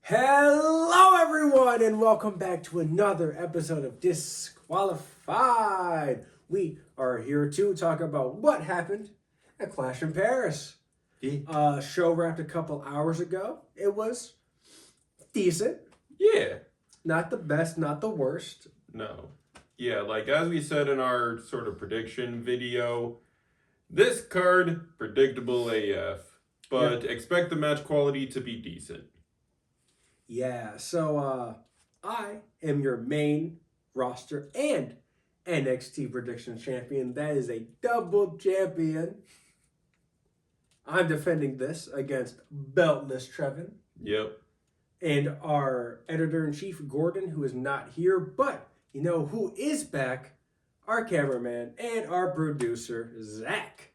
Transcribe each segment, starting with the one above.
Hello, everyone, and welcome back to another episode of Disqualified. We are here to talk about what happened at Clash in Paris. Show wrapped a couple hours ago. It was decent. Yeah. Not the best, not the worst. No. Yeah, like as we said in our sort of prediction video, this card, predictable AF, but expect the match quality to be decent. Yeah, so I am your main roster and NXT prediction champion. That is a double champion. I'm defending this against Beltless Trevin. Yep. And our editor-in-chief, Gordon, who is not here, but you know who is back? Our cameraman and our producer, Zach.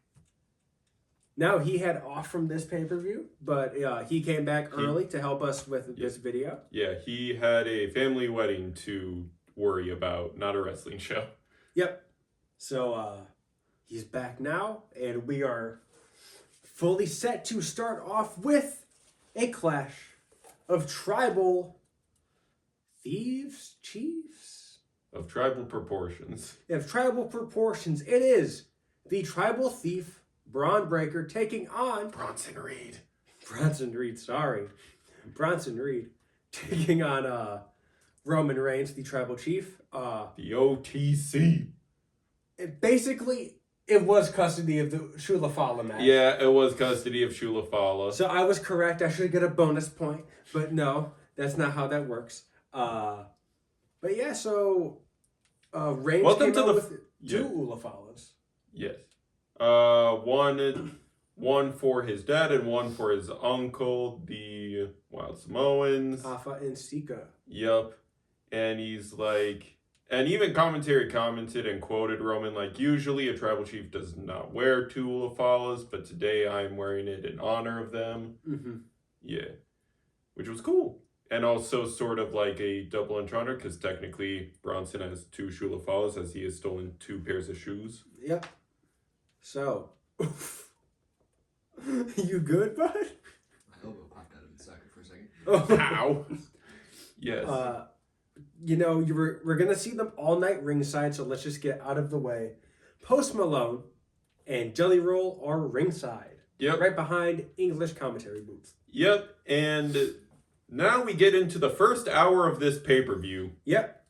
Now, he had off from this pay-per-view, but he came back early to help us with this video. Yeah, he had a family wedding to worry about, not a wrestling show. Yep. So, he's back now, and we are fully set to start off with a clash of tribal chiefs? Of tribal proportions. Of tribal proportions. It is the tribal thief, Braun Breaker, taking on Bronson Reed. Bronson Reed taking on Roman Reigns, the tribal chief. The OTC. It was custody of the Shula Fala match. Yeah, it was custody of Shula Fala. So I was correct. I should get a bonus point. But no, that's not how that works. But yeah, so Reigns Welcome came to out the with two Ula Falas. Yes. One for his dad and one for his uncle, the Wild Samoans. Afa and Sika. Yep. And he's like, and even commentary commented and quoted Roman like, usually a tribal chief does not wear two Ulafalas, but today I'm wearing it in honor of them. Mm-hmm. Yeah. Which was cool. And also sort of like a double entendre, because technically Bronson has two Shulafalas as he has stolen two pairs of shoes. Yep. So, you good, bud? My elbow popped out of the socket for a second. How? Yes. You know, we're going to see them all night ringside, so let's just get out of the way. Post Malone and Jelly Roll are ringside. Yep. Right behind English commentary booth. Yep. And now we get into the first hour of this pay-per-view. Yep.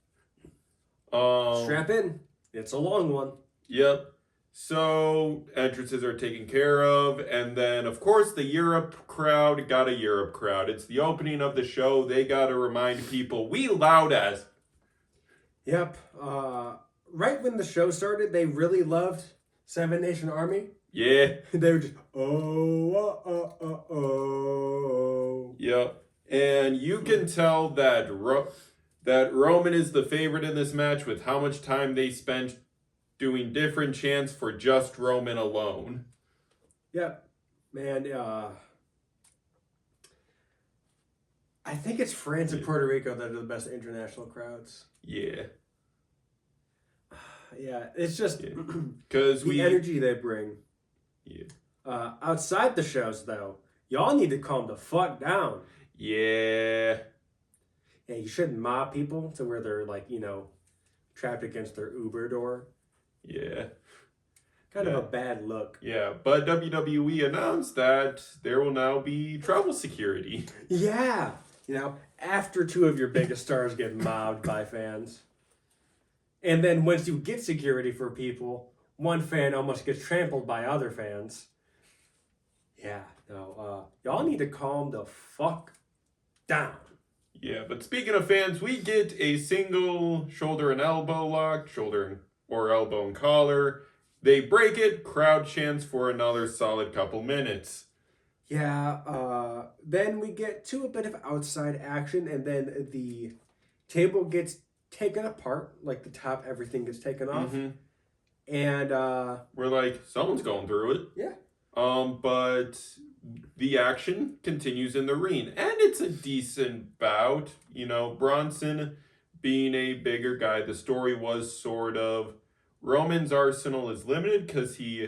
Strap in. It's a long one. Yep. So, entrances are taken care of, and then, of course, the Europe crowd got a Europe crowd. It's the opening of the show. They got to remind people, we loud as. Yep. Right when the show started, they really loved Seven Nation Army. Yeah. They were just, oh. Yep. And you can tell that Roman is the favorite in this match with how much time they spent doing different chants for just Roman alone. Yep. Man, I think it's France and Puerto Rico that are the best international crowds. Yeah. Yeah, it's just because the energy they bring. Yeah. Outside the shows, though, y'all need to calm the fuck down. Yeah. Yeah, you shouldn't mob people to where they're like, trapped against their Uber door. Yeah. Kind of a bad look. Yeah, but WWE announced that there will now be travel security. Yeah. After two of your biggest stars get mobbed by fans. And then once you get security for people, one fan almost gets trampled by other fans. Yeah, no, y'all need to calm the fuck down. Yeah, but speaking of fans, we get a single shoulder and elbow lock, shoulder or elbow and collar. They break it, crowd chants for another solid couple minutes. Yeah, then we get to a bit of outside action, and then the table gets taken apart, like the top, everything gets taken off. Mm-hmm. And we're like, someone's going through it. Yeah. But the action continues in the ring, and it's a decent bout. Bronson being a bigger guy, the story was sort of Roman's arsenal is limited because he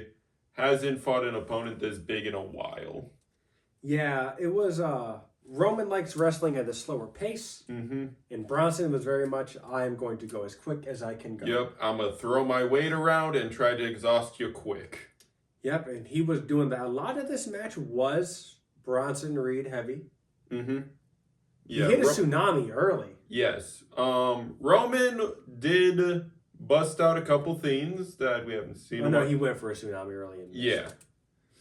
hasn't fought an opponent this big in a while. Yeah, it was Roman likes wrestling at a slower pace, Mm-hmm. and Bronson was very much, I am going to go as quick as I can go. Yep, I'm going to throw my weight around and try to exhaust you quick. Yep, and he was doing that. A lot of this match was Bronson Reed heavy. Mm-hmm. He hit a tsunami early. Yes. Roman did bust out a couple things that we haven't seen. Oh, no, he went for a tsunami early. In this. Yeah.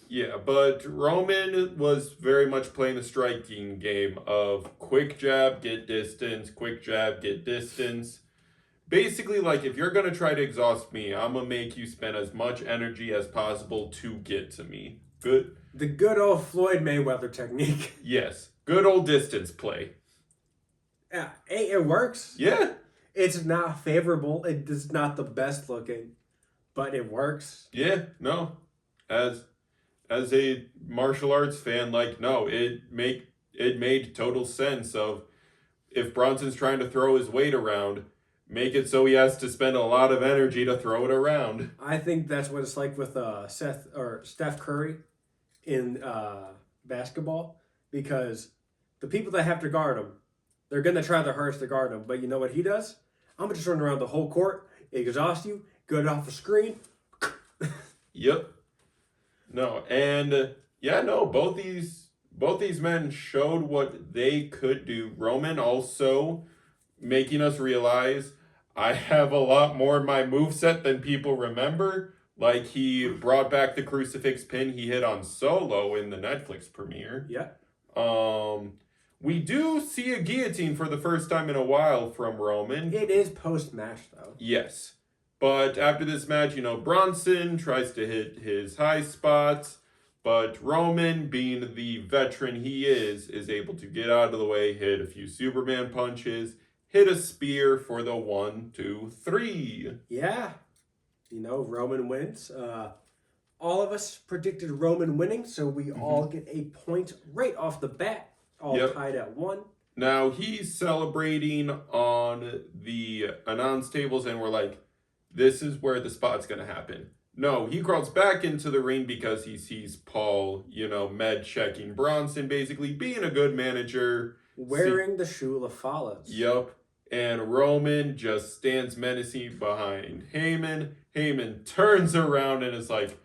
Yeah, but Roman was very much playing the striking game of quick jab, get distance, quick jab, get distance. Basically, like, if you're going to try to exhaust me, I'm going to make you spend as much energy as possible to get to me. Good. The good old Floyd Mayweather technique. Yes. Good old distance play. Yeah, it works. Yeah. It's not favorable. It is not the best looking, but it works. Yeah. No. As a martial arts fan, like, no, it made total sense of if Bronson's trying to throw his weight around, make it so he has to spend a lot of energy to throw it around. I think that's what it's like with Steph Curry in basketball, because the people that have to guard him, they're going to try their hardest to guard him. But you know what he does? I'm going to just run around the whole court, exhaust you, get off the screen. Yep. No, and yeah, no, both these men showed what they could do. Roman also making us realize I have a lot more in my moveset than people remember. Like, he brought back the crucifix pin he hit on Solo in the Netflix premiere. Yeah. We do see a guillotine for the first time in a while from Roman. It is post-match, though. Yes. But after this match, Bronson tries to hit his high spots, but Roman, being the veteran he is able to get out of the way, hit a few Superman punches, hit a spear for the 1, 2, 3. Yeah. Roman wins. All of us predicted Roman winning, so we all get a point right off the bat, all tied at 1. Now, he's celebrating on the announce tables, and we're like, this is where the spot's going to happen. No, he crawls back into the ring because he sees Paul, med checking Bronson, basically being a good manager. Wearing the shoe Lafalas. Yep. And Roman just stands menacing behind Heyman. Heyman turns around and is like,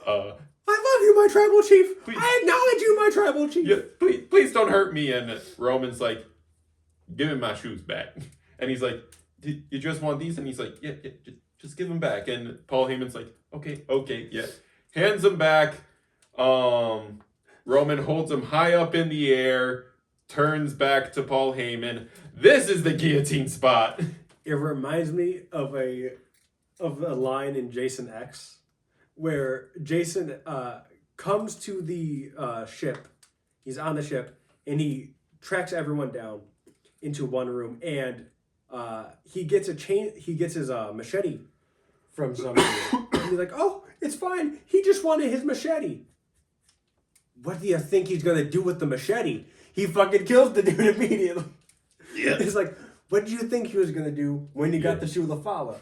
I love you, my tribal chief. Please. I acknowledge you, my tribal chief. Yeah, please don't hurt me. And Roman's like, give him my shoes back. And he's like, you just want these? And he's like, yeah, just give them back. And Paul Heyman's like, okay, yeah. Hands them back. Roman holds him high up in the air, turns back to Paul Heyman. This is the guillotine spot. It reminds me of a line in Jason X, where Jason comes to the ship. He's on the ship, and he tracks everyone down into one room, and he gets his machete from somebody. And he's like, oh, it's fine. He just wanted his machete. What do you think he's going to do with the machete? He fucking kills the dude immediately. Yeah. It's like, what did you think he was going to do when you got the shoe Lafala?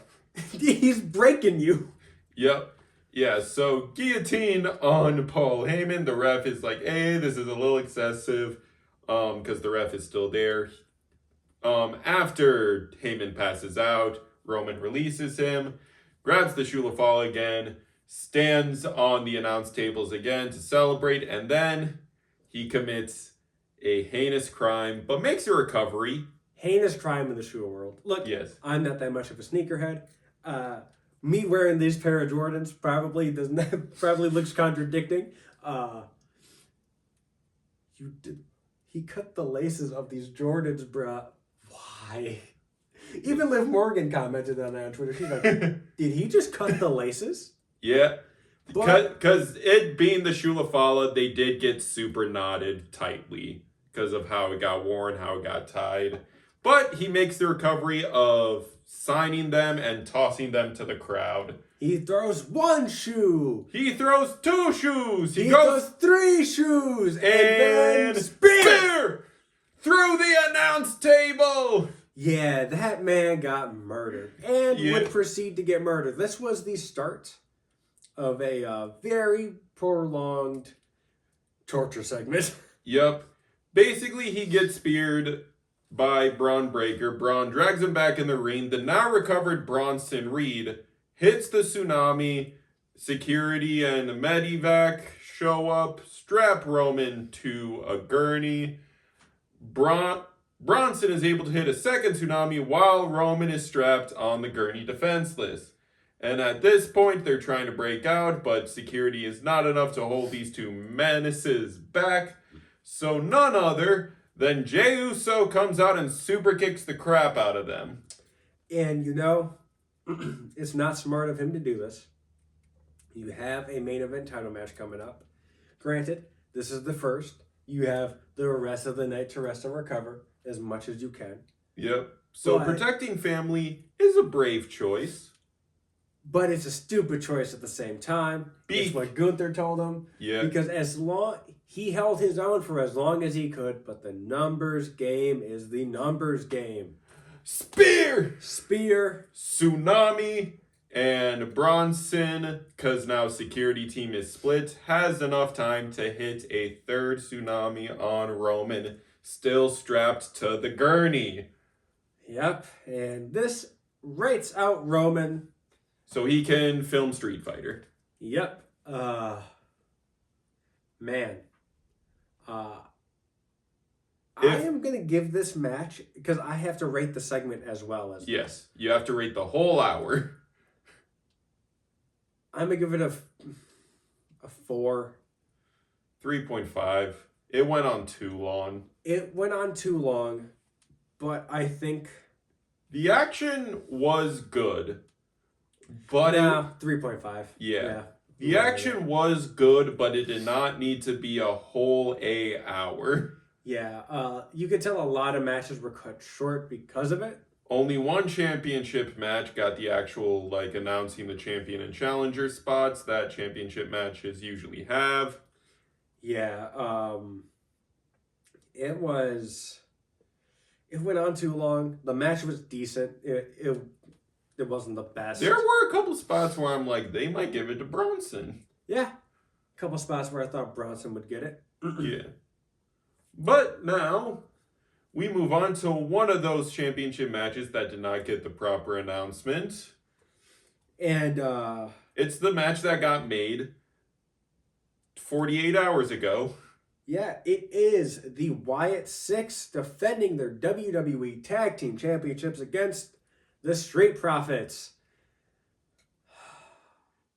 He's breaking you. Yep. Yeah, so guillotine on Paul Heyman. The ref is like, hey, this is a little excessive, because the ref is still there. After Heyman passes out, Roman releases him, grabs the shoe Lafala again, stands on the announce tables again to celebrate, and then he commits a heinous crime, but makes a recovery. Heinous crime in the shoe world. Look, Yes. I'm not that much of a sneakerhead. Me wearing these pair of Jordans probably looks contradicting. He cut the laces of these Jordans, bruh. Why? Even Liv Morgan commented on that on Twitter. She's like, did he just cut the laces? Yeah. But- Because it being the shoe Lafala, they did get super knotted tightly because of how it got worn, how it got tied. But he makes the recovery of signing them and tossing them to the crowd. He throws one shoe. He throws 2 shoes. He goes 3 shoes. And then spear through the announce table. Yeah, that man got murdered and Yeah. would proceed to get murdered. This was the start of a very prolonged torture segment. Yep. Basically, he gets speared by Braun Breaker. Braun drags him back in the ring. The now recovered Bronson Reed hits the tsunami. Security and Medivac show up, strap Roman to a gurney. Bronson is able to hit a second tsunami while Roman is strapped on the gurney defenseless. And at this point, they're trying to break out, but security is not enough to hold these two menaces back. So none other than Jey Uso comes out and super kicks the crap out of them. And it's not smart of him to do this. You have a main event title match coming up. Granted, this is the first. You have the rest of the night to rest and recover as much as you can. Yep. So But- protecting family is a brave choice. But it's a stupid choice at the same time. It's what Gunther told him. Yeah. Because he held his own for as long as he could, but the numbers game is the numbers game. Spear! Spear. Tsunami and Bronson, because now security team is split, has enough time to hit a third tsunami on Roman, still strapped to the gurney. Yep. And this rates out Roman. So he can film Street Fighter. Yep. Man. I am going to give this match, because I have to rate the segment as well as Yes, you have to rate the whole hour. I'm going to give it a 4. 3.5. It went on too long. It went on too long, but I think... The action was good, but Nah, 3.5. yeah. The action was good, but it did not need to be a whole hour. Yeah, you could tell a lot of matches were cut short because of it. Only one championship match got the actual, announcing the champion and challenger spots that championship matches usually have. Yeah, it went on too long. The match was decent. It wasn't the best. There were a couple spots where I'm like, they might give it to Bronson. Yeah, a couple spots where I thought Bronson would get it. Yeah. But now, we move on to one of those championship matches that did not get the proper announcement. And, It's the match that got made 48 hours ago. yeah, it is the Wyatt Six defending their WWE Tag Team Championships against the Street Profits.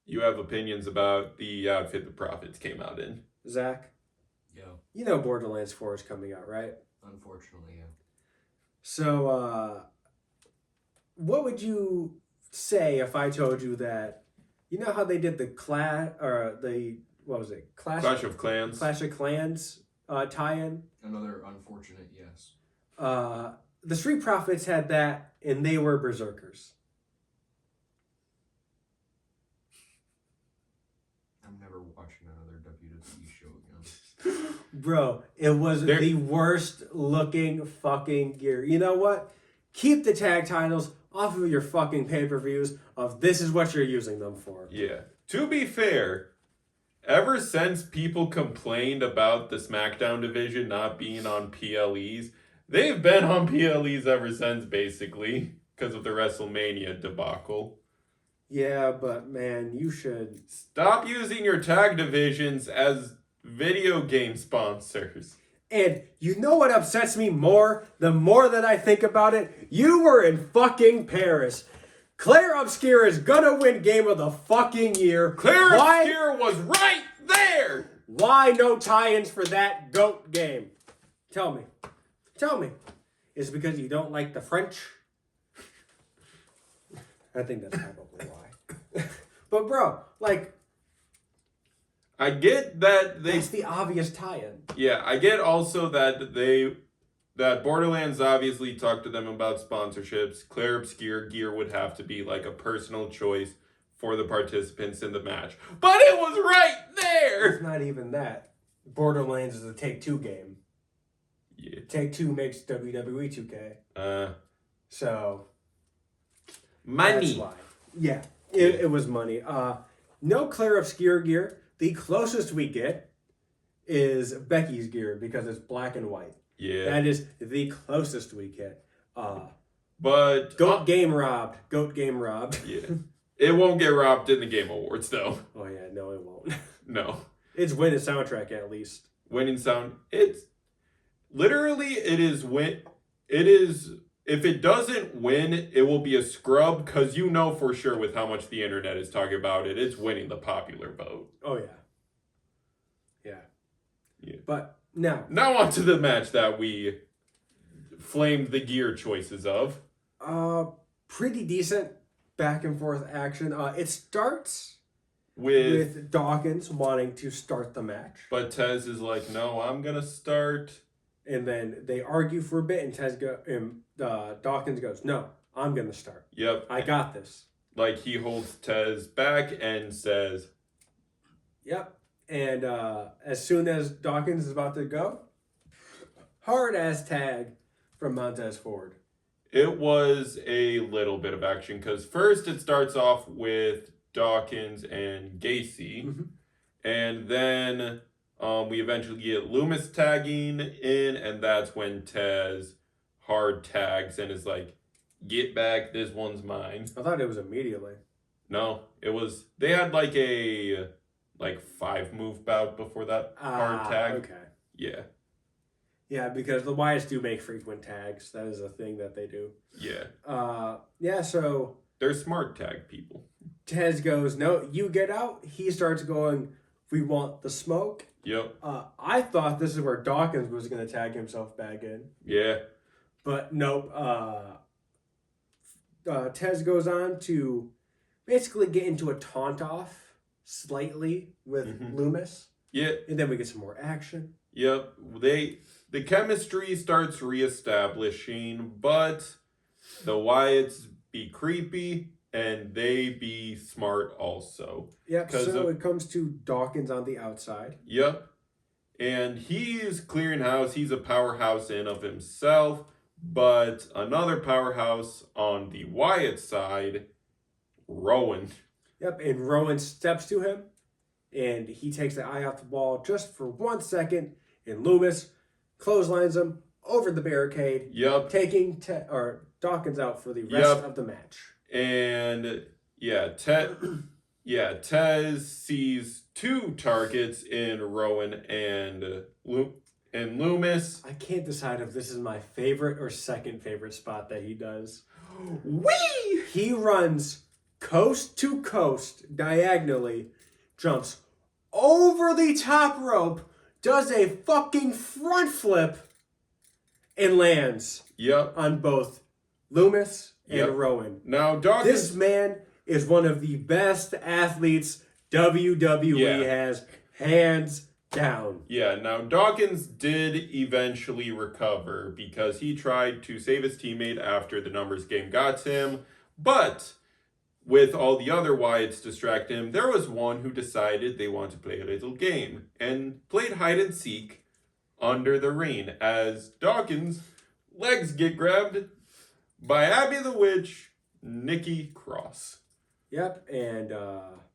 You have opinions about the outfit the Profits came out in. Zach, Yo, you know Borderlands 4 is coming out, right? unfortunately, yeah. So, what would you say if I told you that, you know how they did the Clash Clash of Clans. Clash of Clans tie-in? Another unfortunate yes. The Street Profits had that, and they were Berserkers. I'm never watching another WWE show again. Bro, it was the worst looking fucking gear. You know what? Keep the tag titles off of your fucking pay-per-views of this is what you're using them for. Yeah. To be fair, ever since people complained about the SmackDown division not being on PLEs, they've been on PLEs ever since, basically, because of the WrestleMania debacle. Yeah, but man, you should... Stop using your tag divisions as video game sponsors. And you know what upsets me more? The more that I think about it, you were in fucking Paris. Claire Obscure is gonna win Game of the fucking Year. Claire Obscure was right there! Why no tie-ins for that GOAT game? Tell me. Tell me. Is it because you don't like the French? I think that's probably why. But bro, I get that that's the obvious tie-in. Yeah, I get also that that Borderlands obviously talked to them about sponsorships. Claire Obscure gear would have to be a personal choice for the participants in the match. But it was right there! It's not even that. Borderlands is a Take-Two game. Yeah. Take-Two makes WWE 2K. So... Money. That's why. Yeah, it was money. No Claire Obscure gear. The closest we get is Becky's gear because it's black and white. Yeah. That is the closest we get. But Goat game robbed. Goat game robbed. yeah. It won't get robbed in the Game Awards though. Oh yeah, no, it won't. No. It's winning soundtrack at least. Winning sound. It's literally it is win. It is if it doesn't win, it will be a scrub because you know for sure with how much the internet is talking about it, it's winning the popular vote. Oh yeah. Yeah. But now, On to the match that we flamed the gear choices of. pretty decent back and forth action. It starts With with Dawkins wanting to start the match. but Tez is like, no, I'm gonna start. And then they argue for a bit, and Dawkins goes, "No, I'm gonna start. Yep. I got this." Like he holds Tez back and says, Yep. And as soon as Dawkins is about to go, hard ass tag from Montez Ford. it was a little bit of action because first it starts off with Dawkins and Gacy, Mhm. and then we eventually get Loomis tagging in, and that's when Tez hard tags and is like, "Get back, this one's mine." I thought it was immediately. No, it was they had like a 5-move bout before that hard tag. Okay. Yeah, Yeah, because the Wyatts do make frequent tags. That is a thing that they do. yeah, Yeah, so they're smart tag people. Tez goes, "No, you get out." He starts going, "We want the smoke." Yep. I thought this is where Dawkins was going to tag himself back in. Yeah. But nope. Tez goes on to basically get into a taunt off slightly with Mhm. Loomis. Yeah. And then we get some more action. Yep. The chemistry starts reestablishing, but the Wyatts be creepy and they be smart also. Yep, 'Cause so of- it comes to Dawkins on the outside. Yep. And he's clearing house. He's a powerhouse in of himself, but another powerhouse on the Wyatt side, Rowan. Yep, and Rowan steps to him, and he takes the eye off the ball just for 1 second, and Loomis clotheslines him over the barricade, Yep. taking Dawkins out for the rest Yep. of the match. And Tez sees 2 targets in Rowan and Loomis. I can't decide if this is my favorite or second favorite spot that he does. Whee! He runs coast to coast diagonally, jumps over the top rope, does a fucking front flip, and lands Yep. on both Loomis and Yep. Rowan. Now Dawkins. This man is one of the best athletes WWE Yeah. has, hands down. Yeah, now Dawkins did eventually recover because he tried to save his teammate after the numbers game got to him. But with all the other Wyatts distracting him, there was one who decided they want to play a little game and played hide and seek under the ring as Dawkins' legs get grabbed by Abby the Witch, Nikki Cross. Yep, and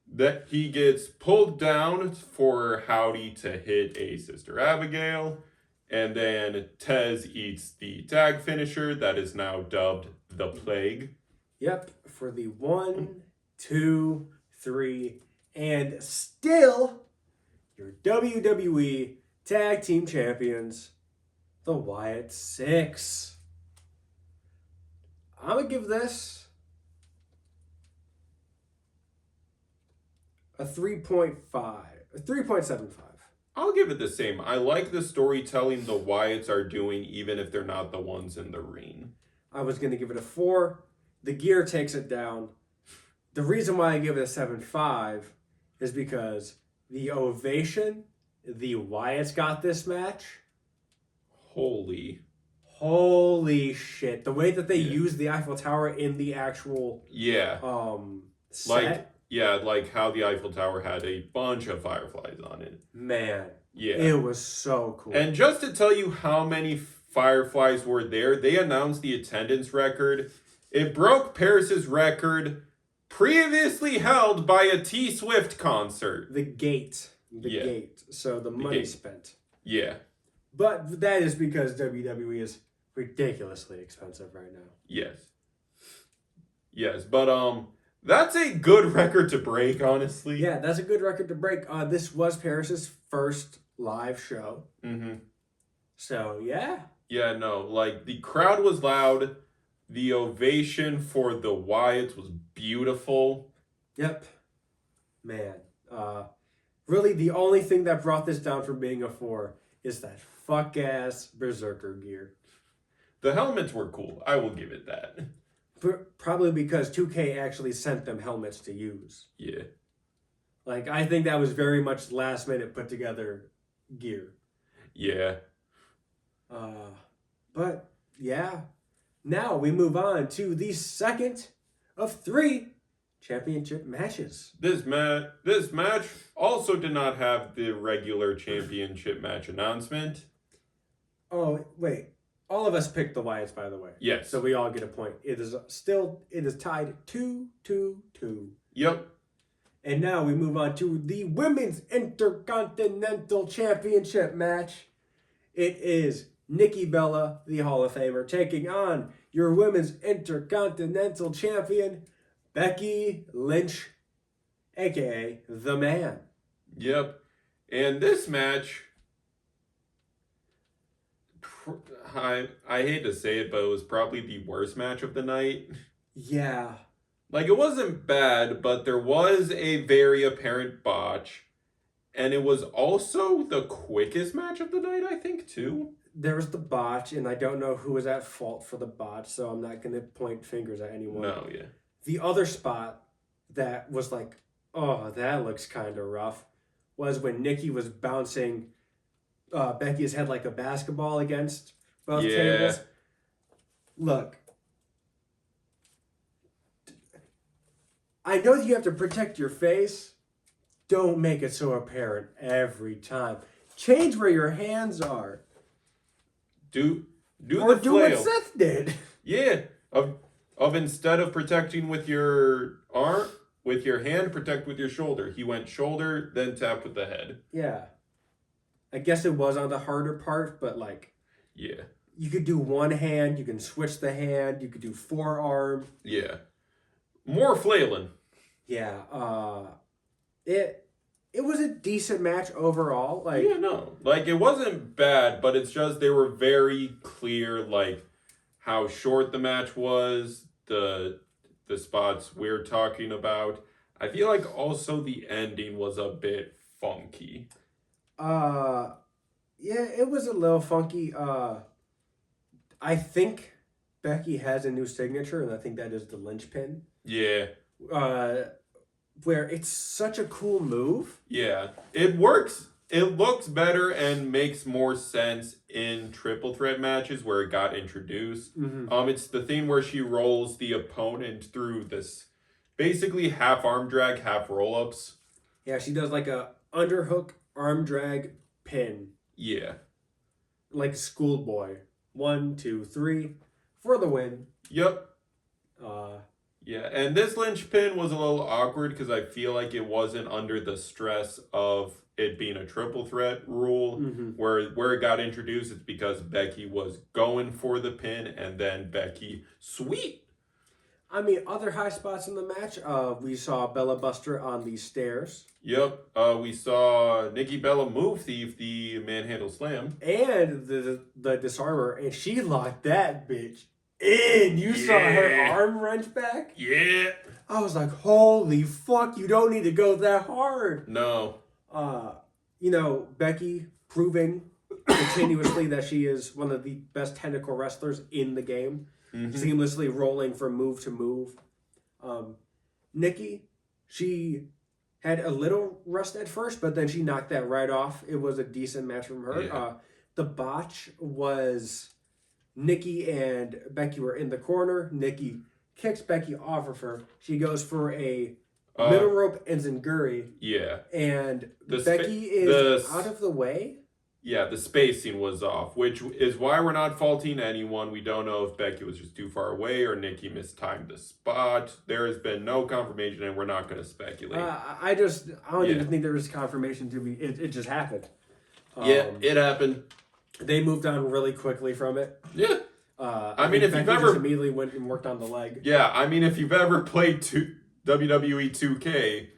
That he gets pulled down for Howdy to hit a Sister Abigail, and then Tez eats the tag finisher that is now dubbed the Plague. yep, for the 1, 2, 3, and still your WWE Tag Team Champions, the Wyatt Six. I'm gonna give this a 3.75. I'll give it the same. I like the storytelling the Wyatts are doing, even if they're not the ones in the ring. I was gonna give it a 4. The gear takes it down. The reason why I give it a 7.5 is because the ovation the Wyatts got this match. Holy. Holy shit. The way that they Yeah. use the Eiffel Tower in the actual Yeah. set. Like how the Eiffel Tower had a bunch of fireflies on it. Man, Yeah. it was so cool. And just to tell you how many fireflies were there, they announced the attendance record. It broke Paris's record previously held by a T Swift concert. the gate. the Yeah. gate. So the money gate. spent. Yeah. But that is because WWE is ridiculously expensive right now. Yes. Yes, but that's a good record to break, honestly. Yeah, that's a good record to break. This was Paris's first live show. Mm-hmm. So, yeah. Yeah, no, like the crowd was loud. The ovation for the Wyatts was beautiful. Yep. Man. Really, the only thing that brought this down from being a 4 is that fuck-ass Berserker gear. The helmets were cool. I will give it that. Probably because 2K actually sent them helmets to use. Yeah. Like, I think that was very much last minute put together gear. Yeah. But, yeah. Now we move on to the second of 3 championship matches. This match also did not have the regular championship match announcement. Oh, wait. All of us picked the Wyatts, by the way. Yes. So we all get a point. It is tied 2-2-2. Yep. And now we move on to the Women's Intercontinental Championship match. It is Nikki Bella, the Hall of Famer, taking on your Women's Intercontinental Champion, Becky Lynch, aka The Man. Yep. And this match, I hate to say it, but it was probably the worst match of the night. Yeah. Like, it wasn't bad, but there was a very apparent botch. And it was also the quickest match of the night, I think, too. There was the botch, and I don't know who was at fault for the botch, so I'm not going to point fingers at anyone. No, yeah. The other spot that was like, oh, that looks kind of rough, was when Nikki was bouncing Becky's head like a basketball against both tables. Look, I know that you have to protect your face. Don't make it so apparent every time. Change where your hands are. Do Or the do flail. what Seth did. Yeah. Of instead of protecting with your arm, with your hand, protect with your shoulder. He went shoulder, then tap with the head. Yeah. I guess it was on the harder part, but like, Yeah. you could do one hand, you can switch the hand, you could do forearm. Yeah. More flailing. Yeah, it was a decent match overall. Like, Yeah, no. Like, it wasn't bad, but it's just they were very clear, like, how short the match was, the spots we're talking about. I feel like also the ending was a bit funky. yeah, it was a little funky. I think Becky has a new signature, and I think that is the linchpin. Yeah. Where it's such a cool move. Yeah. It works. It looks better and makes more sense in triple threat matches where it got introduced. Mm-hmm. It's the thing where she rolls the opponent through this basically half arm drag, half roll ups. Yeah, she does like a underhook arm drag pin, Yeah. like a schoolboy. 1, 2, 3 for the win. Yep. Uh, Yeah, and this linchpin was a little awkward because I feel like it wasn't under the stress of it being a triple threat rule. mm-hmm. Where it got introduced, it's because Becky was going for the pin, and then Becky, sweet. I mean, other high spots in the match. We saw Bella Buster on the stairs, Yep, we saw Nikki Bella Move Thief the manhandle slam. and the disarmer, and she locked that bitch in. You saw her Yeah. arm wrench back. Yeah. I was like, holy fuck! You don't need to go that hard. No. Becky proving continuously that she is one of the best technical wrestlers in the game. Mhm. Seamlessly rolling from move to move. Nikki, she had a little rust at first, but then she knocked that right off. It was a decent match from her. Yeah. The botch was Nikki and Becky were in the corner. Nikki kicks Becky off of her. She goes for a middle rope enziguri, Yeah. and The Becky is the- out of the way. Yeah, the spacing was off, which is why we're not faulting anyone. We don't know if Becky was just too far away or Nikki mistimed the spot. There has been no confirmation, and we're not going to speculate. I don't even think there was confirmation to be. It just happened. It happened. They moved on really quickly from it. Yeah. I mean, if Becky you've ever just immediately went and worked on the leg. Yeah, I mean, if you've ever played WWE 2K,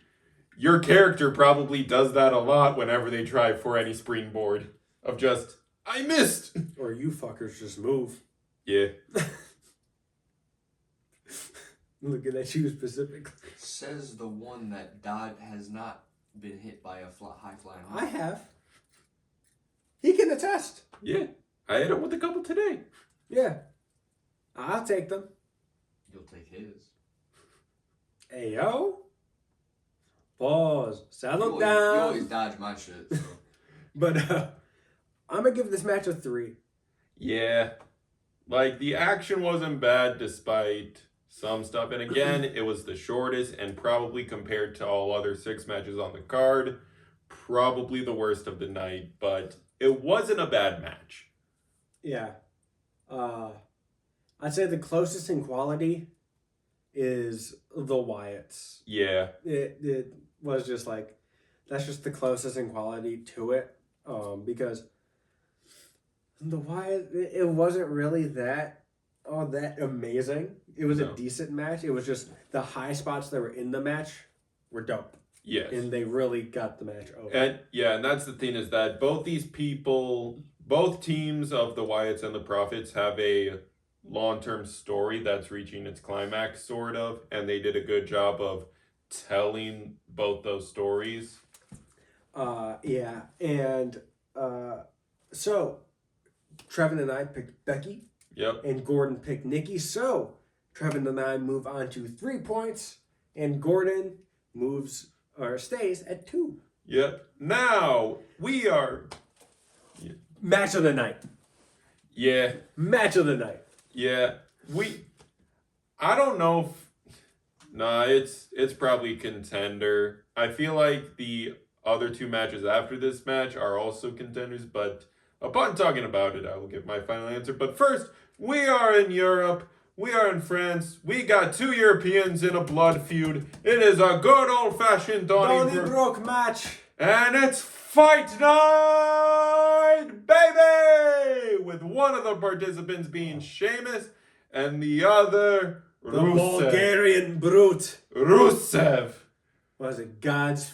your character probably does that a lot whenever they try for any springboard of just, I missed. Or you fuckers just move. Yeah. Looking at you specifically. Says the one that has not been hit by a high flying. I have. He can attest. Yeah. I hit him with a couple today. Yeah. I'll take them. You'll take his. Ayo. Pause. Settle You down. always dodge my shit. So. But I'm going to give this match a 3. Yeah. Like, the action wasn't bad despite some stuff. And again, it was the shortest and probably compared to all other 6 matches on the card, probably the worst of the night. But it wasn't a bad match. Yeah. I'd say the closest in quality is the Wyatts. Yeah. It was just like, that's just the closest in quality to it. Because the Wyatt, it wasn't really that amazing. It was No. a decent match. It was just the high spots that were in the match were dope. Yes. And they really got the match over. And yeah, and that's the thing is that both teams of the Wyatts and the Profits have a long-term story that's reaching its climax, sort of, and they did a good job of telling both those stories. Yeah. And so Trevin and I picked Becky. Yep. And Gordon picked Nikki. So Trevin and I move on to 3 points, and Gordon stays at 2. Yep. Now we are. Match of the night. Yeah. Match of the night. Yeah. I don't know if. It's probably contender. I feel like the other 2 matches after this match are also contenders, but upon talking about it, I will give my final answer. But first, we are in Europe. We are in France. We got 2 Europeans in a blood feud. It is a good old-fashioned Donnybrook match. and it's fight night, baby! With one of the participants being Sheamus and the other The Rusev. Bulgarian brute. Rusev. Was it God's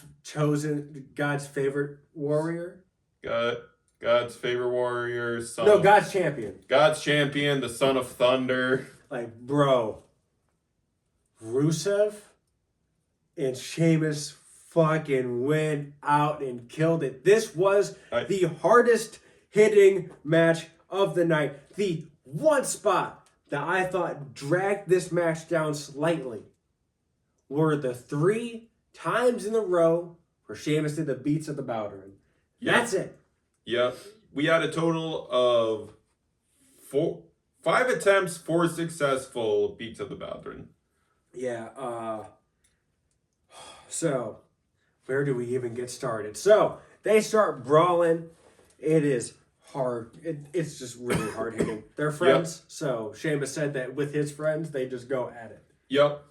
favorite warrior? God's favorite warrior, son No, of God's champion. God's champion, the son of thunder. Like, bro, Rusev and Sheamus fucking went out and killed it. This was the hardest hitting match of the night. The one spot that I thought dragged this match down slightly were the 3 times in a row where Sheamus did the beats of the Bowdering. Yep. That's it. Yep. We had a total of 5 attempts, 4 successful beats of the Baldwin. Yeah, so where do we even get started? So they start brawling. It is hard. It's just really hard hitting. They're friends, so Sheamus said that with his friends, they just go at it. Yep.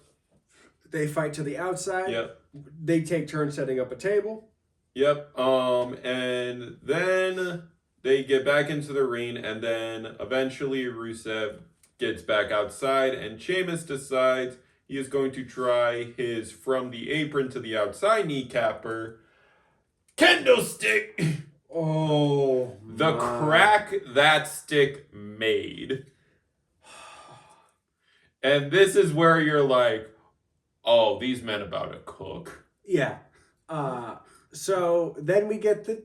They fight to the outside. Yep. They take turns setting up a table. Yep. And then they get back into the ring, and then eventually Rusev gets back outside, and Sheamus decides he is going to try his from the apron to the outside kneecapper kendo stick. Oh, The crack that stick made. And this is where you're like, oh, these men about to cook. Yeah. So then we get the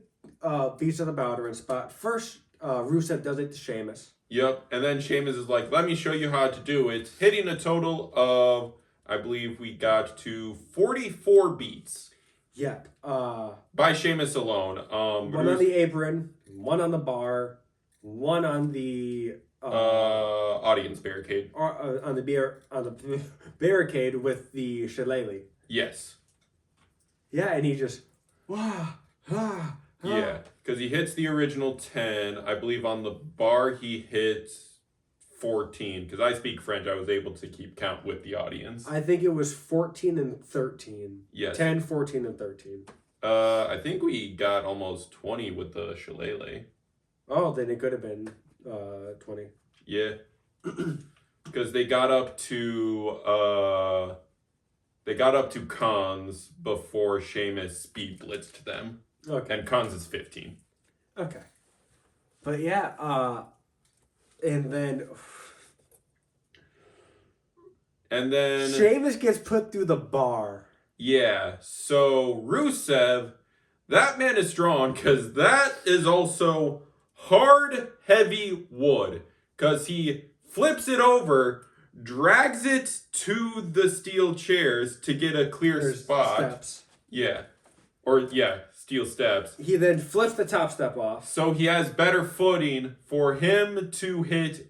beats of the Bowdering spot. First, Rusev does it to Sheamus. Yep. And then Sheamus is like, let me show you how to do it. Hitting a total of, I believe we got to 44 beats. Yep. By Sheamus alone. One on the apron, one on the bar, one on the audience barricade. on the barricade with the shillelagh. Yes. Yeah, and he just Yeah, because he hits the original 10. I believe on the bar he hits 14. Because I speak French, I was able to keep count with the audience. I think it was 14 and 13. Yes. 10, 14, and 13. I think we got almost 20 with the shillelagh. Oh, then it could have been 20. Yeah. Because they got up to Cons before Sheamus speed blitzed them. Okay. And Cons is 15. Okay. But yeah, and then Sheamus gets put through the bar. Yeah, so Rusev, that man is strong because that is also hard, heavy wood. Because he flips it over, drags it to the steel chairs to get a clear There's spot. steps. Yeah. Steel steps. He then flips the top step off. So he has better footing for him to hit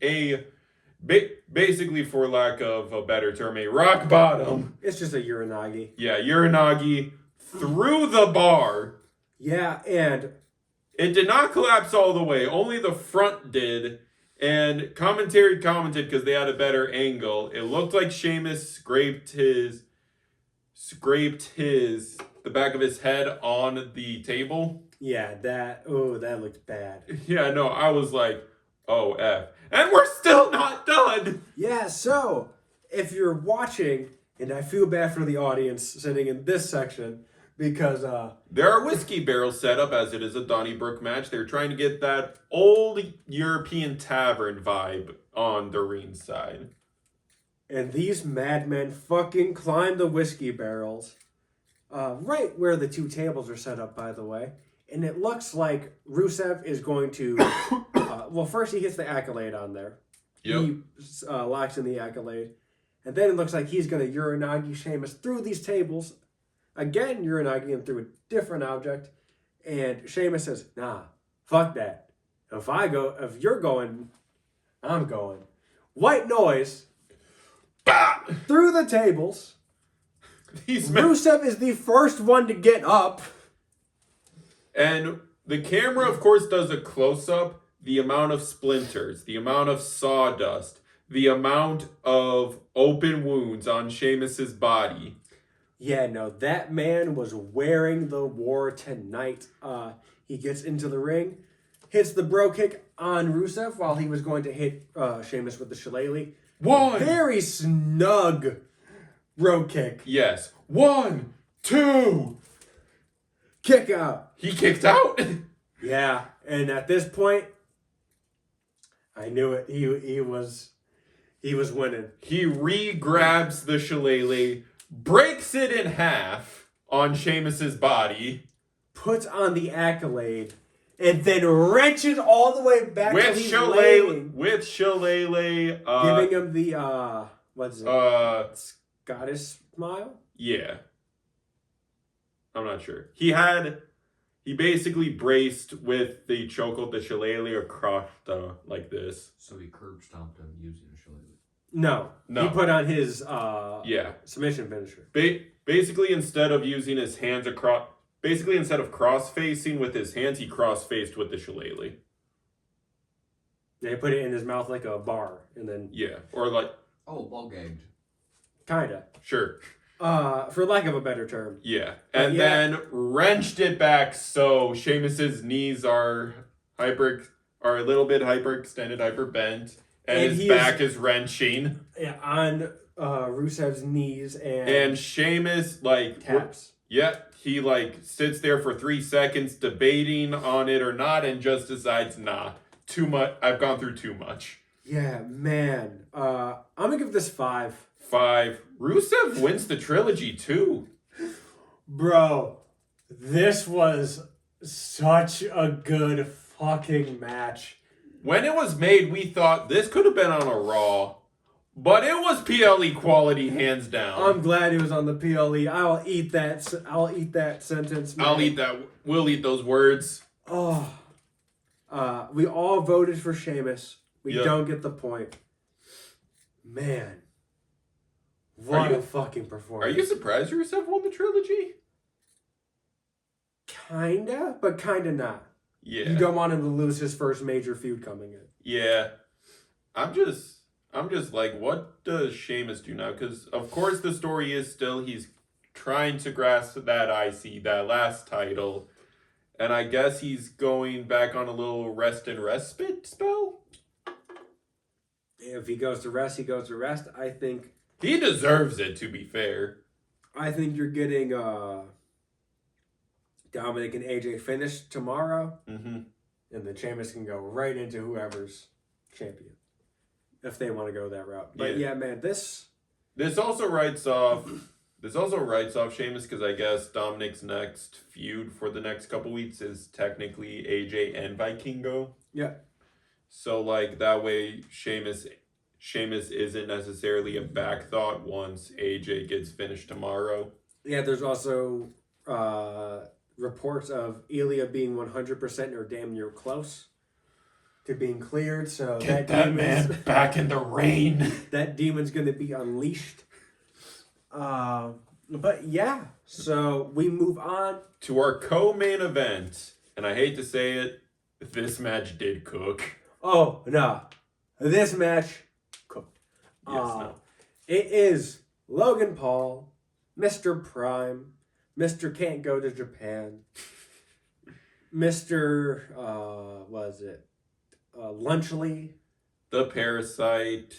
basically, for lack of a better term, a rock bottom. It's just a Uranagi. Yeah, Uranagi through the bar. Yeah, and It did not collapse all the way. Only the front did. And commentary commented because they had a better angle. It looked like Sheamus scraped the back of his head on the table. yeah, that looked bad. Yeah, no, I was like, oh, F. And we're still not done. Yeah, so if you're watching, and I feel bad for the audience sitting in this section because There are whiskey barrels set up as it is a Donnybrook match. They're trying to get that old European tavern vibe on the ringside. and these madmen fucking climb the whiskey barrels, right where the two tables are set up, by the way. And it looks like Rusev is going to. Well, first he hits the accolade on there. Yep. He locks in the accolade. And then it looks like he's going to Uranagi Sheamus through these tables. Again, Uranagi him through a different object. And Sheamus says, nah, fuck that. If you're going, I'm going. White noise Bah! through the tables. These men. Rusev is the first one to get up. And the camera, of course, does a close-up. The amount of splinters, the amount of sawdust, the amount of open wounds on Sheamus's body. Yeah, no, that man was wearing the war tonight. He gets into the ring, hits the bro kick on Rusev while he was going to hit Sheamus with the shillelagh. One. Very snug bro kick. Yes. 1, 2. Kick out. He kicked out. Yeah, and at this point, I knew it. He was winning. He re-grabs the shillelagh, breaks it in half on Sheamus's body Puts on the accolade, and then wrenches all the way back with till he's shillelagh. laying, With shillelagh. giving him the what's it? Scottish smile. Yeah. I'm not sure. He basically braced with the chokehold, the shillelagh across the like this. So he curb stomped him using a shillelagh. No, No. he put on his Yeah. submission finisher. Basically, instead of using his hands across, instead of cross-facing with his hands, he cross-faced with the shillelagh. They put it in his mouth like a bar, and then Yeah, or like, Oh, ball gagged. kinda, sure, for lack of a better term. yeah, and Yeah. then wrenched it back so Sheamus's knees are a little bit hyperextended, hyperbent, and his back is wrenching. Yeah, on Rusev's knees And Sheamus taps. he sits there for 3 seconds debating on it or not, and just decides, nah, too much. I've gone through too much. Yeah, man. I'm gonna give this 5. 5. Rusev wins the trilogy too. Bro, this was such a good fucking match. When it was made, we thought this could have been on a Raw, but it was PLE quality hands down. I'm glad it was on the PLE. I'll eat that sentence. Man. I'll eat that. We'll eat those words. Oh, we all voted for Sheamus. We Yep. don't get the point. Man, what you- a fucking performance! Are you surprised Rusev won the trilogy? Kinda, but kinda not. Yeah. You don't want him to lose his first major feud coming in. Yeah. I'm just like, what does Sheamus do now? Because of course the story is still he's trying to grasp that IC, that last title. And I guess he's going back on a little rest and respite spell? If he goes to rest, he goes to rest. I think He deserves it, to be fair. you're getting Dominic and AJ finished tomorrow, Mm-hmm. and then Sheamus can go right into whoever's champion if they want to go that route. But yeah, man, This also writes off Sheamus because I guess Dominic's next feud for the next couple weeks is technically AJ and Vikingo. Yeah. So like that way Sheamus isn't necessarily a back thought once AJ gets finished tomorrow. Yeah, there's also reports of Ilya being 100% or damn near close to being cleared. So back in the ring. that demon's going to be unleashed. But yeah, so we move on To our co-main event, and I hate to say it, this match did cook. Oh, no. This match cooked. Yes, no. It is Logan Paul, Mr. Prime, Mr. Can't Go to Japan, Mr. Lunchley, The Parasite,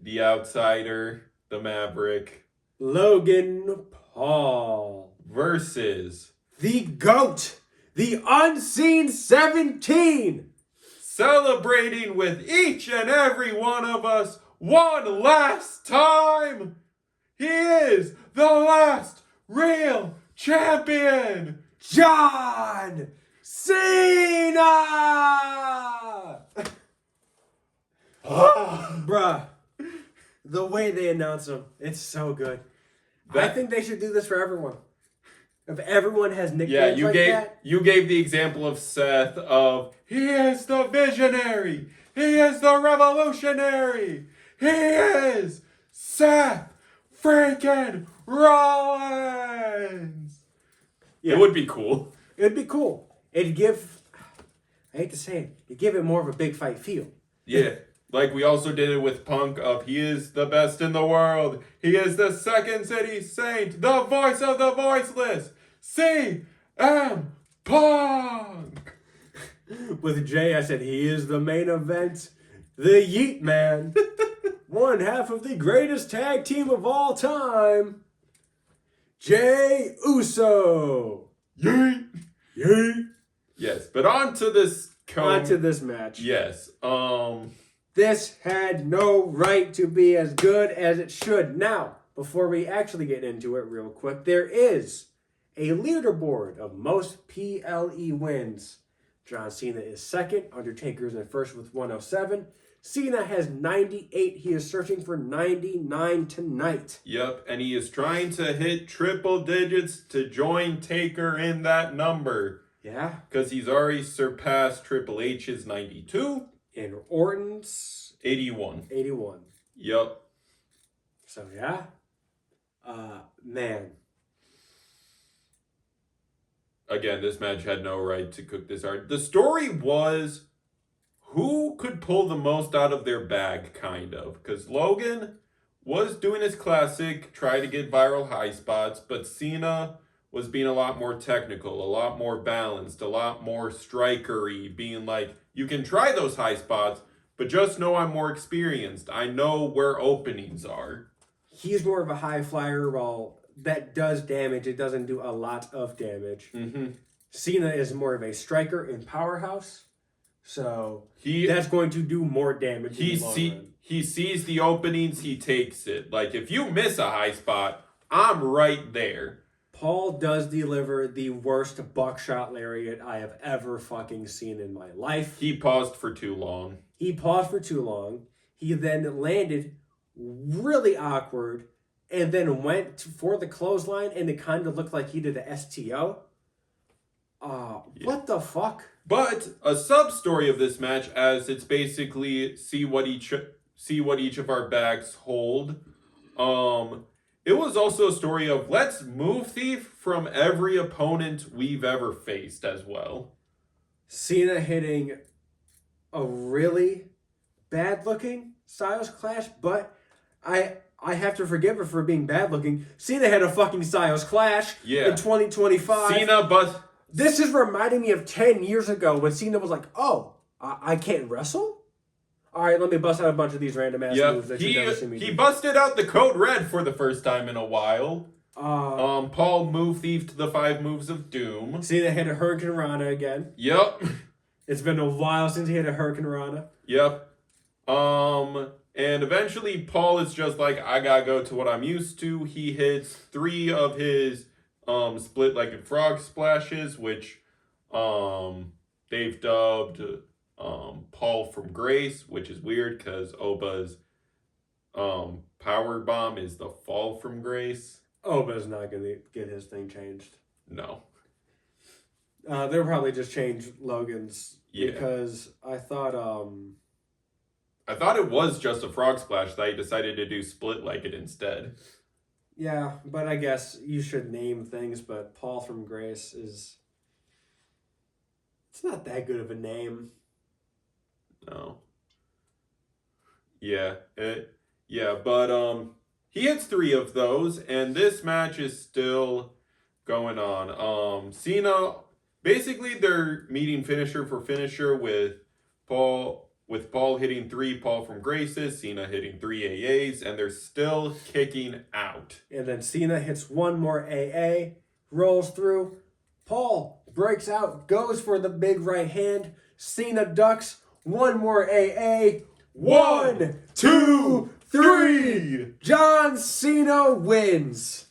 The Outsider, The Maverick, Logan Paul versus the GOAT, the Unseen 17. celebrating with each and every one of us one last time. He is the last real champion. John Cena! Bruh, the way they announce him, it's so good. I think they should do this for everyone. If everyone has nicknames that. You gave the example of Seth of he is the visionary, he is the revolutionary, he is Seth freaking Rollins. Yeah. It would be cool. It'd be cool. It'd give, I hate to say it, it'd give it more of a big fight feel. Yeah. Like we also did it with Punk of he is the best in the world. He is the Second City Saint, the voice of the voiceless. CM Punk. With Jay, I said he is the main event, the Yeet Man. One half of the greatest tag team of all time. Jay Uso. Yeet. Yeet. Yes, but on to this On to this match. Yes. This had no right to be as good as it should. Now, before we actually get into it real quick, there is a leaderboard of most PLE wins. John Cena is second. Undertaker is in first with 107. Cena has 98. He is searching for 99 tonight. Yep, and he is trying to hit triple digits to join Taker in that number. Yeah. Because he's already surpassed Triple H's 92. And Orton's 81. 81. Yep. So, yeah. Man. Again, this match had no right to cook this hard. The story was who could pull the most out of their bag, kind of. Because Logan was doing his classic, try to get viral high spots, but Cena was being a lot more technical, a lot more balanced, a lot more strikery, being like, you can try those high spots, but just know I'm more experienced. I know where openings are. He's more of a high flyer, while that does damage. It doesn't do a lot of damage. Mm-hmm. Cena is more of a striker and powerhouse. So He that's going to do more damage. in the long run. He sees the openings, he takes it. Like, if you miss a high spot, I'm right there. Paul does deliver the worst buckshot lariat I have ever fucking seen in my life. He paused for too long. He paused for too long. He then landed really awkward and then went for the clothesline, and it kind of looked like he did a STO. What the fuck? But a sub-story of this match, as it's basically see what each of our bags hold, it was also a story of let's move Thief from every opponent we've ever faced as well. Cena hitting a really bad looking Styles Clash, but I have to forgive her for being bad looking. Cena had a fucking Styles Clash Yeah. in 2025. Cena, but This is reminding me of 10 years ago when Cena was like, oh, I can't wrestle? All right, let me bust out a bunch of these random ass moves that you've never seen me he do. busted out the code red for the first time in a while. Paul moved Thief to the 5 moves of doom. Cena hit a Hurricane Rana again. Yep. It's been a while since he hit a Hurricane Rana. Yep. And eventually Paul is just like, I gotta go to what I'm used to. He hits 3 of his split-legged frog splashes, which they've dubbed Paul from Grace, which is weird because Oba's power bomb is the fall from grace. Oba's not going to get his thing changed. No. They'll probably just change Logan's Yeah. because I thought it was just a frog splash that he decided to do split-legged instead. yeah, but I guess you should name things, but Paul from Grace it's not that good of a name. No. Yeah. But he hits 3 of those, and this match is still going on. Cena, basically they're meeting finisher for finisher with Paul hitting 3 Paul from Graces, Cena hitting 3 AAs, and they're still kicking out. And then Cena hits one more AA, rolls through. Paul breaks out, goes for the big right hand. Cena ducks, one more AA. 1, 2, 3. John Cena wins.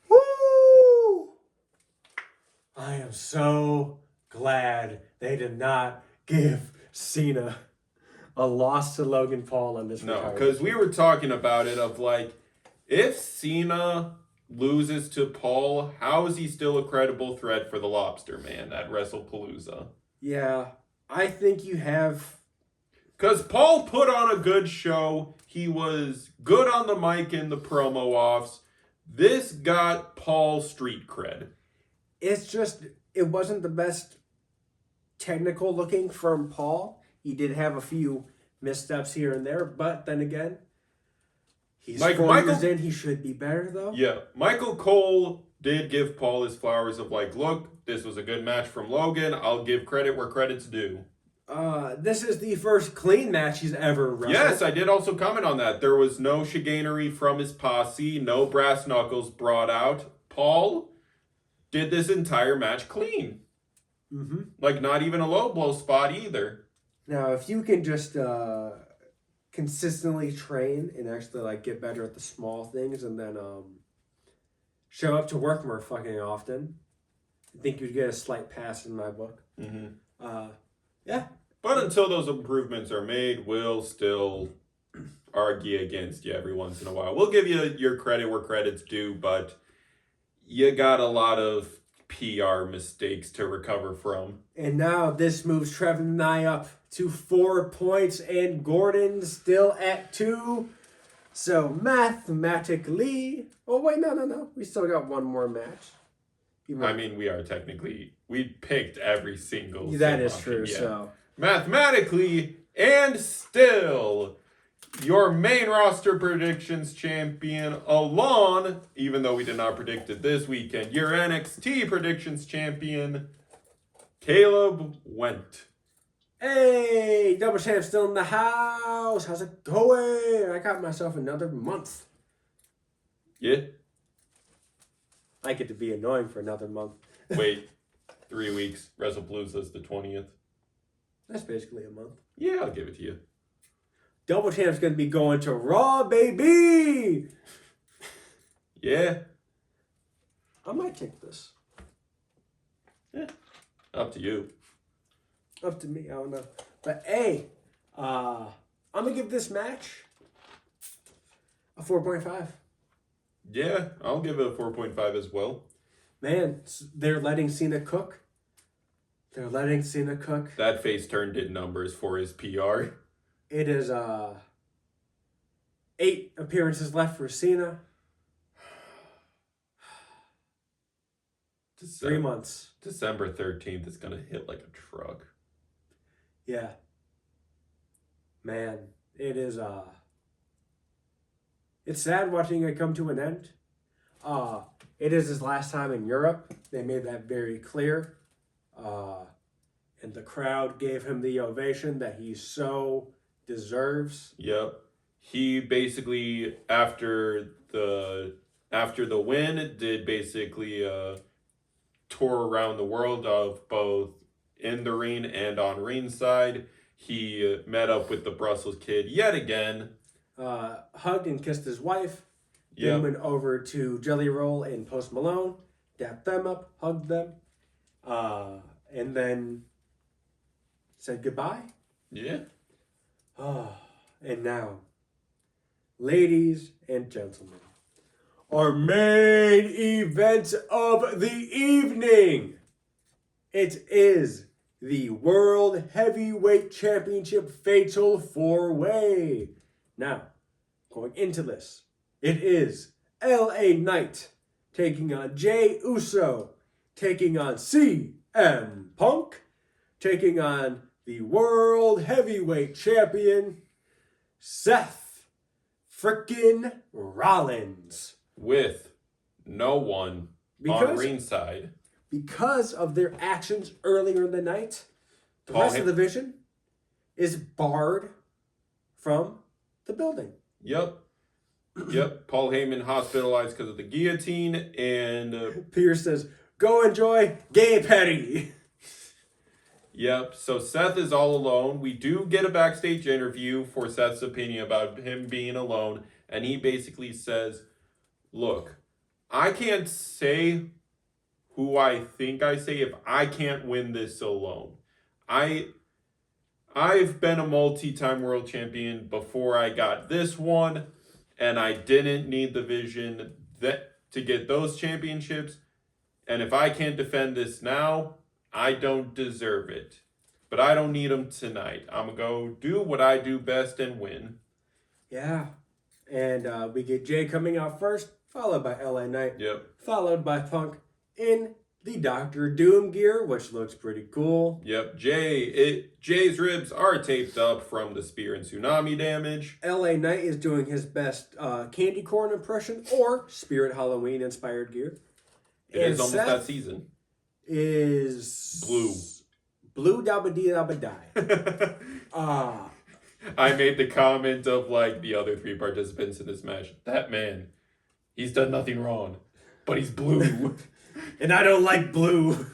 Woo! I am so glad they did not give Cena a loss to Logan Paul on this. No, because we were talking about it of like, if Cena loses to Paul, how is he still a credible threat for the Lobster Man at WrestlePalooza? Yeah, I think you have. Because Paul put on a good show. He was good on the mic in the promo offs. This got Paul street cred. It's just, it wasn't the best technical looking from Paul. He did have a few missteps here and there, but then again, he's Like 4 years in. He should be better though. Yeah, Michael Cole did give Paul his flowers of like, look, this was a good match from Logan. I'll give credit where credit's due. This is the first clean match he's ever wrestled. Yes, I did also comment on that. There was no chicanery from his posse, no brass knuckles brought out. Paul did this entire match clean. Mm-hmm. Like, not even a low blow spot either. Now, if you can just consistently train and actually like get better at the small things, and then show up to work more fucking often, I think you'd get a slight pass in my book. Mm-hmm. Yeah. But until those improvements are made, we'll still argue against you every once in a while. We'll give you your credit where credit's due, but you got a lot of PR mistakes to recover from. And now this moves Trevin and I up to 4 points, and Gordon still at 2. So mathematically, oh wait, no, we still got one more match. I mean, we picked every single. That is option, true. yeah. So Mathematically, and still, your main roster predictions champion, Alon, even though we did not predict it this weekend, your NXT predictions champion, Caleb Went. hey, Double Champ still in the house. How's it going? I got myself another month. Yeah? I get to be annoying for another month. Wait, 3 weeks. WrestlePalooza's the 20th. That's basically a month. Yeah, I'll give it to you. Double Champ's gonna be going to Raw, baby. Yeah? I might take this. Up to you. Up to me, I don't know. But hey, I'm gonna give this match a 4.5. Yeah, I'll give it a 4.5 as well. Man, they're letting Cena cook. They're letting Cena cook. That face turn did numbers for his PR. It is 8 appearances left for Cena. 3 months. December 13th is gonna hit like a truck. Yeah. Man, it is it's sad watching it come to an end. It is his last time in Europe. They made that very clear. And the crowd gave him the ovation that he so deserves. Yep. He basically after the win did basically a tour around the world of both in the ring and on ringside. He met up with the Brussels Kid yet again. Hugged and kissed his wife. Yep. Then went over to Jelly Roll and Post Malone. Dapped them up. Hugged them. And then said goodbye. Yeah. And now, ladies and gentlemen, our main event of the evening. It is the World Heavyweight Championship Fatal 4-Way. Now, going into this, it is LA Knight taking on Jey Uso, taking on CM Punk, taking on the World Heavyweight Champion, Seth frickin' Rollins. With no one on ringside. Because of their actions earlier in the night, the Paul rest of the division is barred from the building. Yep. Paul Heyman hospitalized because of the guillotine, and Pierce says, "Go enjoy Gay Petty." yep. So Seth is all alone. We do get a backstage interview for Seth's opinion about him being alone, and he basically says, "Look, I can't say who I think I say if I can't win this alone. I've been a multi-time world champion before I got this one, and I didn't need the vision to get those championships. And if I can't defend this now, I don't deserve it. But I don't need them tonight. I'm going to go do what I do best and win." Yeah. And we get Jay coming out first, followed by LA Knight, Yep. followed by Punk in the Doctor Doom gear, which looks pretty cool. Yep. Jay's ribs are taped up from the spear and tsunami damage. LA Knight is doing his best candy corn impression or Spirit Halloween inspired gear. It is almost Seth that season. Is Blue. Blue dabba dee dabba die. I made the comment of like the other three participants in this match. That man, he's done nothing wrong, but he's blue. And I don't like blue.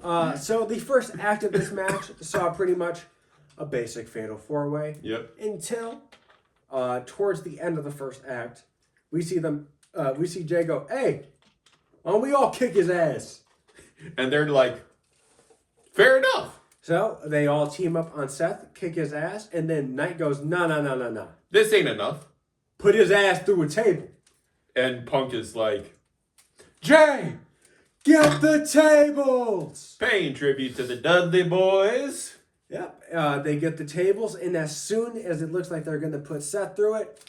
So the first act of this match saw pretty much a basic fatal 4-way. Yep. Until towards the end of the first act, we see Jay go, "Hey, why don't we all kick his ass?" And they're like, fair enough. So they all team up on Seth, kick his ass, and then Knight goes, "No. This ain't enough. Put his ass through a table." And Punk is like, Jay, Get the tables! paying tribute to the Dudley Boys. Yep. They get the tables, and as soon as it looks like they're going to put Seth through it,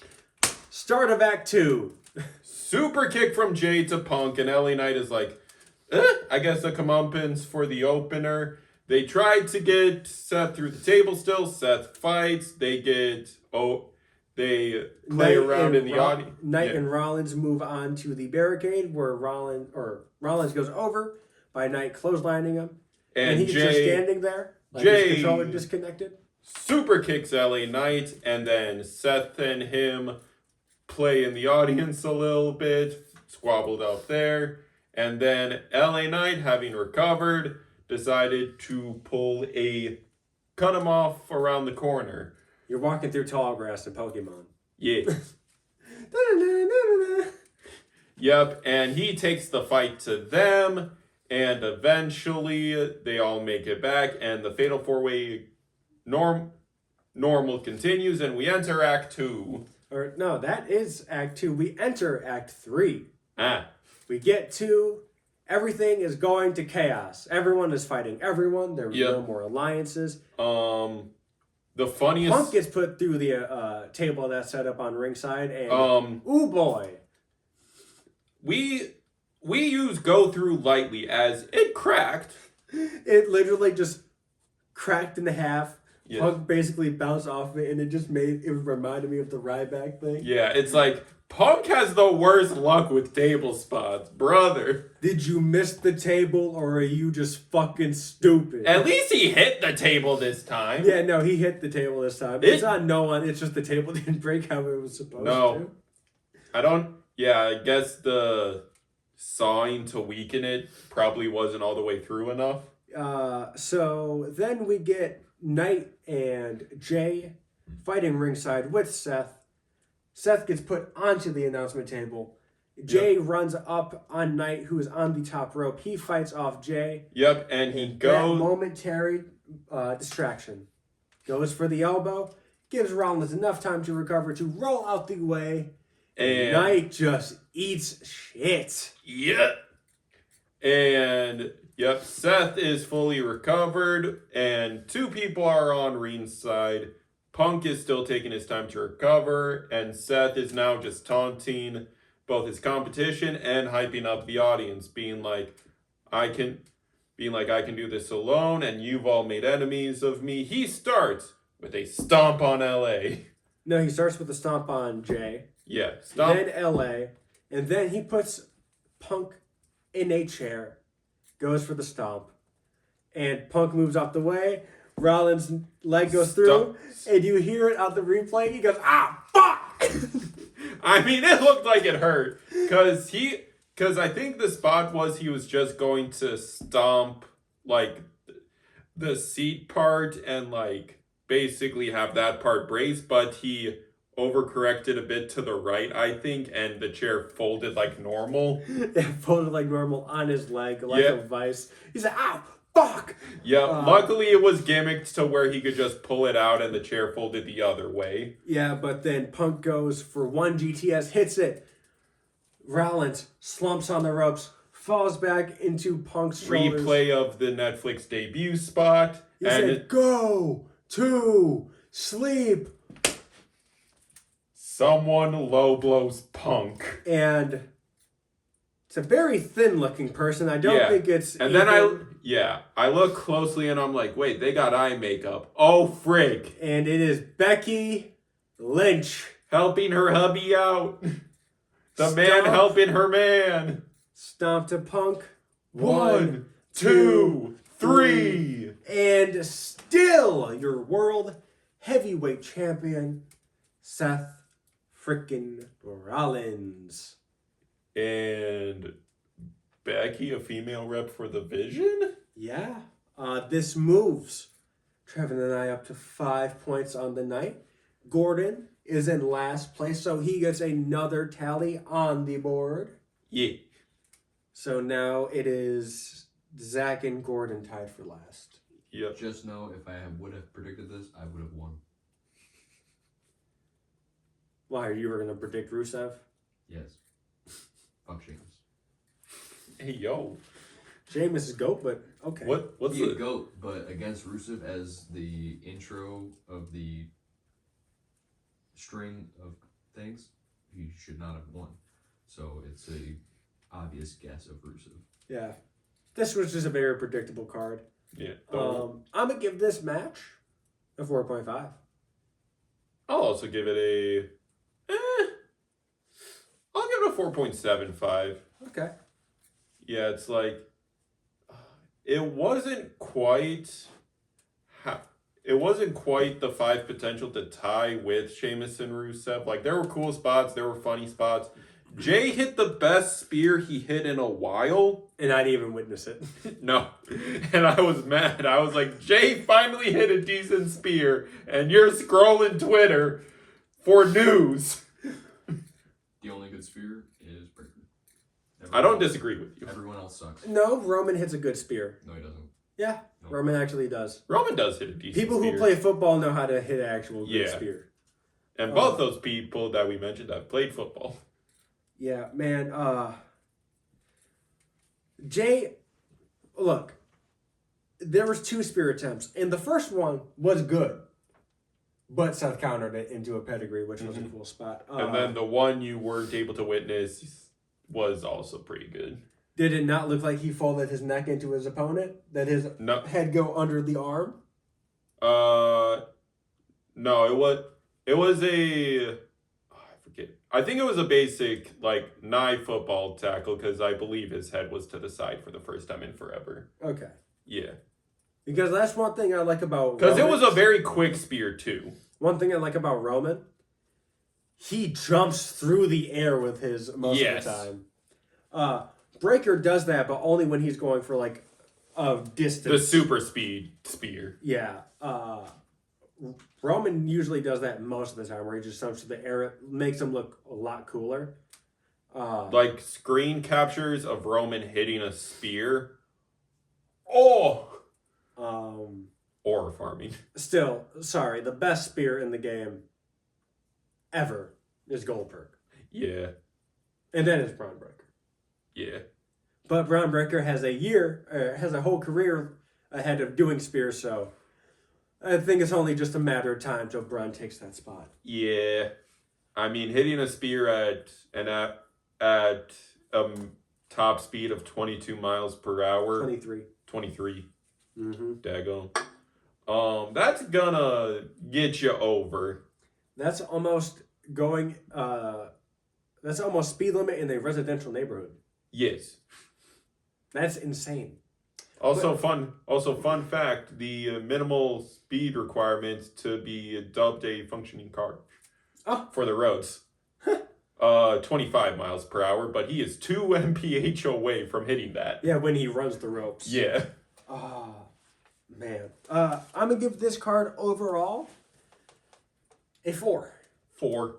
start of Act 2. Super kick from Jay to Punk, and LA Knight is like, I guess a comeuppance for the opener. They tried to get Seth through the table still. Seth fights. They play around in the audience. Knight and Rollins move on to the barricade where Rollins goes over by Knight clotheslining him. And he's just standing there, like his controller disconnected. Super kicks LA Knight, and then Seth and him play in the audience a little bit, squabbled out there. And then LA Knight, having recovered, decided to cut him off around the corner. You're walking through tall grass in Pokemon. Yeah. Yep, and he takes the fight to them, and eventually they all make it back, and the Fatal 4-Way normal continues, and we enter Act 2. Or no, that is Act 2. We enter Act 3. Ah. We get to everything is going to chaos. Everyone is fighting everyone. There are no more alliances. The funniest... Punk gets put through the table that's set up on ringside, and ooh boy. we use go through lightly as it cracked. It literally just cracked in half. Yes. Punk basically bounced off of it, and it reminded me of the Ryback thing. Yeah, it's like Punk has the worst luck with table spots, brother. Did you miss the table, or are you just fucking stupid? At least he hit the table this time. Yeah, no, he hit the table this time. It's on no one. It's just the table didn't break how it was supposed to. I guess the sawing to weaken it probably wasn't all the way through enough. So then we get Knight and Jay fighting ringside with Seth. Seth gets put onto the announcement table. Jay runs up on Knight, who is on the top rope. He fights off Jay. Yep, and he That goes. momentary distraction. Goes for the elbow. Gives Rollins enough time to recover to roll out the way. And Knight just eats shit. yeah. And yep, Seth is fully recovered, and two people are on ringside. Punk is still taking his time to recover, and Seth is now just taunting both his competition and hyping up the audience, being like, I can do this alone, and you've all made enemies of me. He starts with a stomp on LA. No, he starts with a stomp on Jay. Yeah, stomp. Then LA. And then he puts Punk in a chair. Goes for the stomp. And Punk moves out the way. Rollins' leg goes through. And you hear it on the replay. He goes, ah, fuck! I mean, it looked like it hurt. Because I think the spot was he was just going to stomp, like, the seat part and, like, basically have that part braced. But he overcorrected a bit to the right, I think, and the chair folded like normal. It folded like normal on his leg, like Yeah. a vice. He's like, ah, fuck! Yeah, luckily it was gimmicked to where he could just pull it out and the chair folded the other way. Yeah, but then Punk goes for one GTS, hits it. Rollins slumps on the ropes, falls back into Punk's shoulders. Replay of the Netflix debut spot. He said, go to sleep. Someone low blows Punk. And it's a very thin looking person. I don't think it's. And then I look closely and I'm like, wait, they got eye makeup. Oh, frig. And it is Becky Lynch. Helping her hubby out. The man Stomp. helping her man. Stomp to Punk. 1, 2, 3. And still your world heavyweight champion, Seth frickin' Rollins. And Becky, a female rep for the Vision? Yeah. This moves Trevin and I up to 5 points on the night. Gordon is in last place, so he gets another tally on the board. Yeah. So now it is Zach and Gordon tied for last. Yep. Just know if I would have predicted this, I would have won. Why, you were going to predict Rusev? Yes. Fuck Sheamus. Hey, yo. Sheamus is GOAT, but okay. What's He a the... GOAT, but against Rusev as the intro of the string of things, he should not have won. So it's a obvious guess of Rusev. Yeah. This was just a very predictable card. Yeah. I'm going to give this match a 4.5. I'll also give it a... I'll give it a 4.75. Okay. Yeah, it's like... It wasn't quite the 5 potential to tie with Sheamus and Rusev. Like, there were cool spots, there were funny spots. Jay hit the best spear he hit in a while. And I didn't even witness it. No. And I was mad. I was like, Jay finally hit a decent spear, and you're scrolling Twitter for news. The only good spear is Breaker. I don't disagree with you. Everyone else sucks. No, Roman hits a good spear. No, he doesn't. Yeah, No. Roman actually does. Roman does hit a decent People spear. who play football know how to hit an actual good Yeah. spear. And both those people that we mentioned have played football. Yeah, man. Jay, look, there was 2 spear attempts, and the first one was good, but Seth countered it into a pedigree, which was a cool spot. And then the one you weren't able to witness was also pretty good. Did it not look like he folded his neck into his opponent? That his No. head go under the arm? No, it was a, I forget. I think it was a basic like knife football tackle because I believe his head was to the side for the first time in forever. Okay. Yeah, Because that's one thing I like about because it Roman. was a very quick spear too. One thing I like about Roman, he jumps through the air with his most Yes. of the time. Breaker does that, but only when he's going for like a distance. The super speed spear. Yeah. Roman usually does that most of the time, where he just jumps to the air. It makes him look a lot cooler. Like screen captures of Roman hitting a spear. Oh, or farming. Still, sorry, the best spear in the game ever is Goldberg, Yeah, and then it's Braun Breaker. yeah, But Braun Breaker has a whole career ahead of doing spears, so I think it's only just a matter of time till Braun takes that spot. yeah. I mean, hitting a spear at top speed of 22 miles per hour. 23. 23. Mm-hmm. Daggone. That's gonna get you over. That's almost going. That's almost speed limit in a residential neighborhood. Yes. That's insane. Also fun fact: the minimal speed requirement to be dubbed a functioning car for the roads. 25 miles per hour, but he is 2 mph away from hitting that. Yeah, when he runs the ropes. Yeah. Oh, man. I'm gonna give this card overall a 4. 4.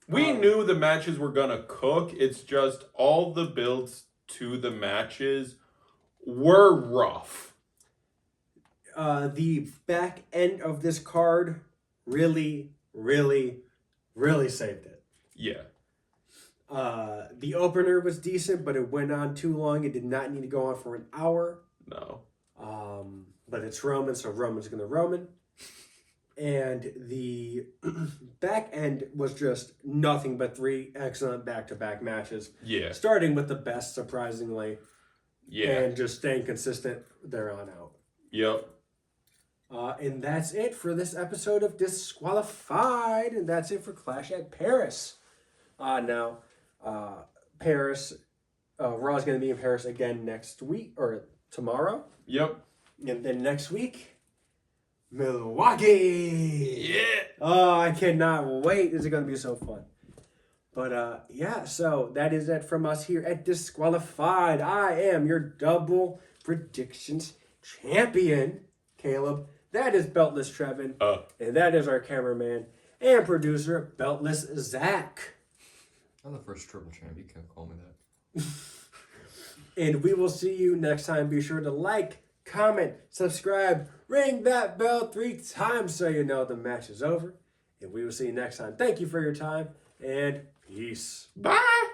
We knew the matches were gonna cook. It's just all the builds to the matches were rough. The back end of this card really, really, really saved it. Yeah. The opener was decent, but it went on too long. It did not need to go on for an hour. No. But it's Roman, so Roman's gonna Roman. And the back end was just nothing but 3 excellent back-to-back matches. Yeah. Starting with the best, surprisingly. Yeah. And just staying consistent there on out. Yep. And that's it for this episode of Disqualified. And that's it for Clash at Paris. Now, Paris, Raw's going to be in Paris again next week, or tomorrow. Yep. And then next week, Milwaukee. Yeah. Oh, I cannot wait. This is going to be so fun. But yeah, so that is it from us here at Disqualified. I am your double predictions champion, Caleb. That is Beltless Trevin. And that is our cameraman and producer, Beltless Zach. I'm the first triple champ. You can't call me that. And we will see you next time. Be sure to like, comment, subscribe, ring that bell 3 times so you know the match is over. And we will see you next time. Thank you for your time and peace. Bye.